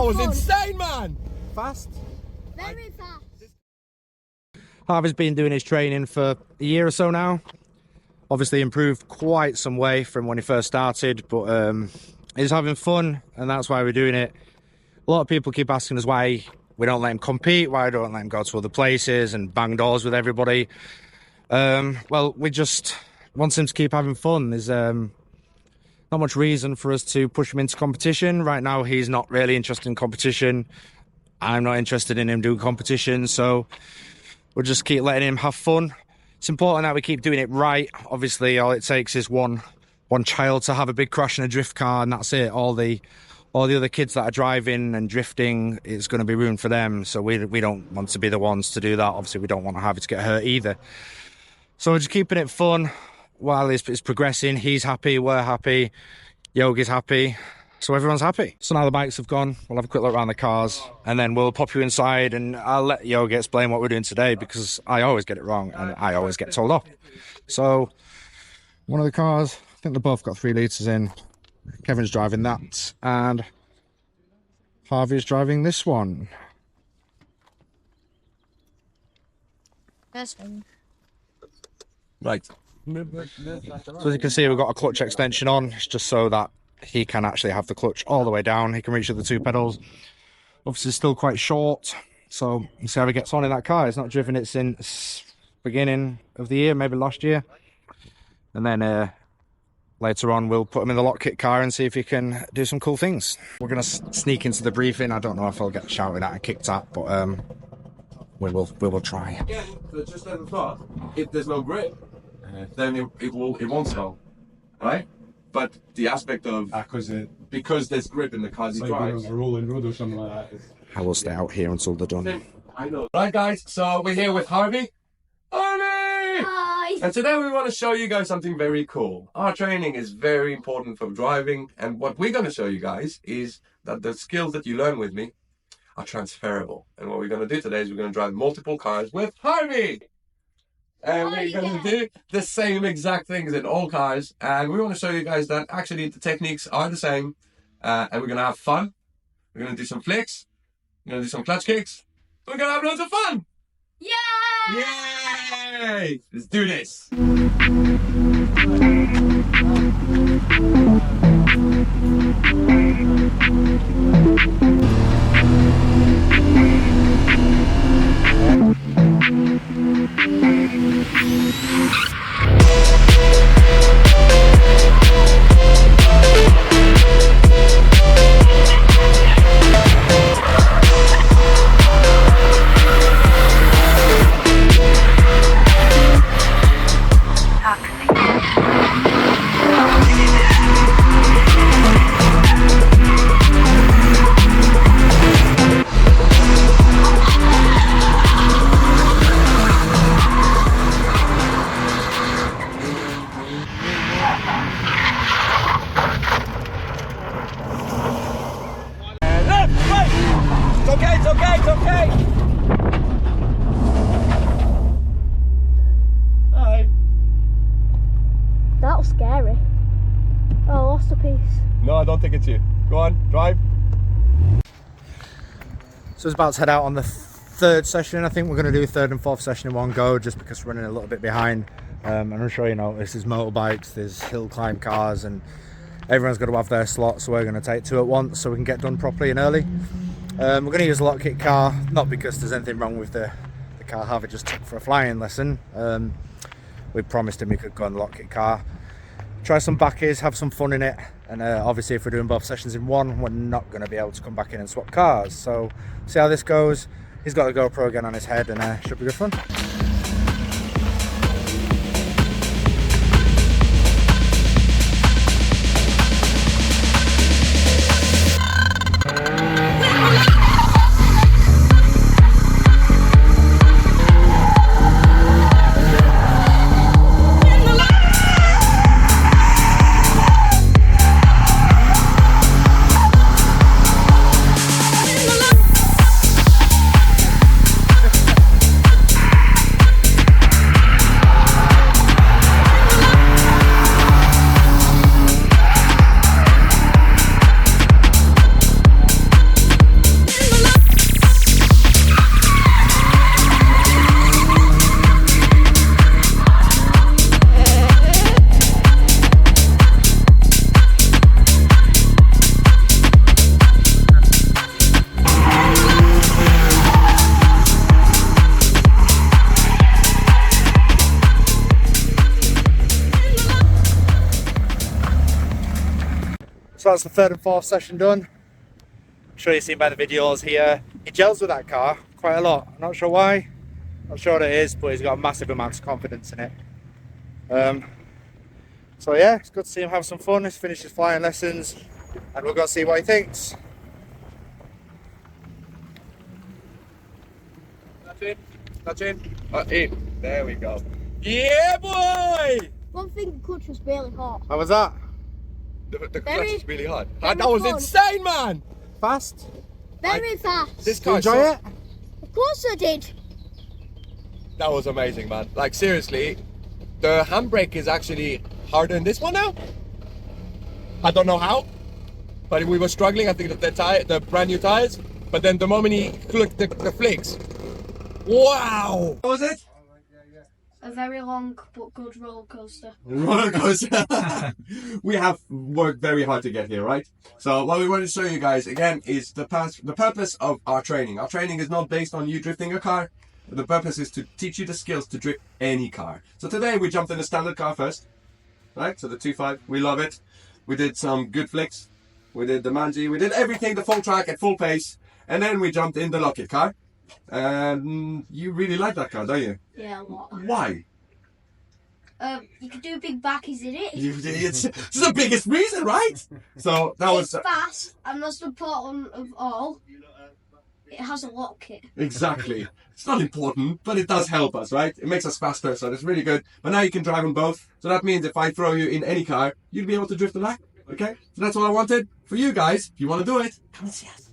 was insane, man! Fast? Very fast. Harvey's been doing his training for a year or so now. Obviously improved quite some way from when he first started, but he's having fun, and that's why we're doing it. A lot of people keep asking us why we don't let him compete, why we don't let him go to other places and bang doors with everybody. Well, we just want him to keep having fun. There's not much reason for us to push him into competition. Right now, he's not really interested in competition. I'm not interested in him doing competition, so we'll just keep letting him have fun. It's important that we keep doing it right. Obviously, all it takes is one child to have a big crash in a drift car, and that's it. All the other kids that are driving and drifting, it's going to be ruined for them. So we don't want to be the ones to do that. Obviously, we don't want Harvey to get hurt either. So we're just keeping it fun while it's progressing. He's happy, we're happy, Yogi's happy. So everyone's happy. So now the bikes have gone, we'll have a quick look around the cars, and then we'll pop you inside, and I'll let Yogi explain what we're doing today, because I always get it wrong and I always get told off. So one of the cars, I think they both got 3 litres in. Kevin's driving that, and Harvey's driving this one. That's one. Right. So as you can see, we've got a clutch extension on. It's just so that he can actually have the clutch all the way down. He can reach the 2 pedals. Obviously still quite short, so you see how he gets on in that car. He's not driven it since beginning of the year, maybe last year. And then later on we'll put him in the lock kit car and see if he can do some cool things. We're going to sneak into the briefing. I don't know if I'll get shouted at and kicked at, but we will try. Again, just at the thought, if there's no grip, then it won't stall, right? But the aspect of because there's grip in the cars he drives. A rolling road or something like that. I will stay out here until they're done. I know. Right, guys, so we're here with Harvey. Harvey! Hi. And today we want to show you guys something very cool. Our training is very important for driving, and what we're going to show you guys is that the skills that you learn with me are transferable. And what we're going to do today is we're going to drive multiple cars with Harvey. And we're going to do the same exact things in all cars. And we want to show you guys that actually the techniques are the same. And we're going to have fun. We're going to do some flicks. We're going to do some clutch kicks. We're going to have loads of fun. Yay! Yay! Let's do this. It's okay. Hi. That was scary. Oh, I lost a piece. No, I don't think it's you. Go on, drive. So it's about to head out on the 3rd session. I think we're going to do 3rd and 4th session in one go, just because we're running a little bit behind. And I'm sure you know, this is motorbikes, there's hill climb cars, and everyone's got to have their slot, so we're going to take 2 at once so we can get done properly and early. We're going to use a lock kit car, not because there's anything wrong with the car Harvey just took for a flying lesson. We promised him we could go on the lock kit car, try some backies, have some fun in it, and obviously if we're doing both sessions in one, we're not going to be able to come back in and swap cars. So see how this goes. He's got a GoPro again on his head, and should be good fun. So that's the third and fourth session done. I'm sure you've seen by the videos here. He gels with that car quite a lot. I'm not sure why. Not sure what it is, but he's got a massive amount of confidence in it. So yeah, it's good to see him have some fun. He's finished his flying lessons, and we'll go see what he thinks. That's in. In. There we go. Yeah, boy! One thing, the clutch was barely hot. How was that? The clutch is really hard. very That was fun. insane, man! Fast? Very fast. This Did you car enjoy it? Of course I did. That was amazing, man. Like, seriously, the handbrake is actually harder than this one now. I don't know how, but we were struggling. I think that the brand new tires, but then the moment he clicked the flicks, wow! What was it? A very long but good roller coaster. Roller coaster. We have worked very hard to get here, right? So what we want to show you guys again is the purpose of our training. Our training is not based on you drifting a car. The purpose is to teach you the skills to drift any car. So today we jumped in a standard car first, right? So the 2.5, we love it. We did some good flicks. We did the Manji. We did everything, the full track at full pace. And then we jumped in the Lockheed car. And you really like that car, don't you? Yeah, a lot. Why? You could do big backies in it. It's the biggest reason, right? So that was It's fast, and most important of all, it has a lock kit. exactly. It's not important, but it does help us, right? It makes us faster, so it's really good. But now you can drive them both. So that means if I throw you in any car, you'll be able to drift the back. Okay? So that's what I wanted for you guys. If you want to do it, come and see us.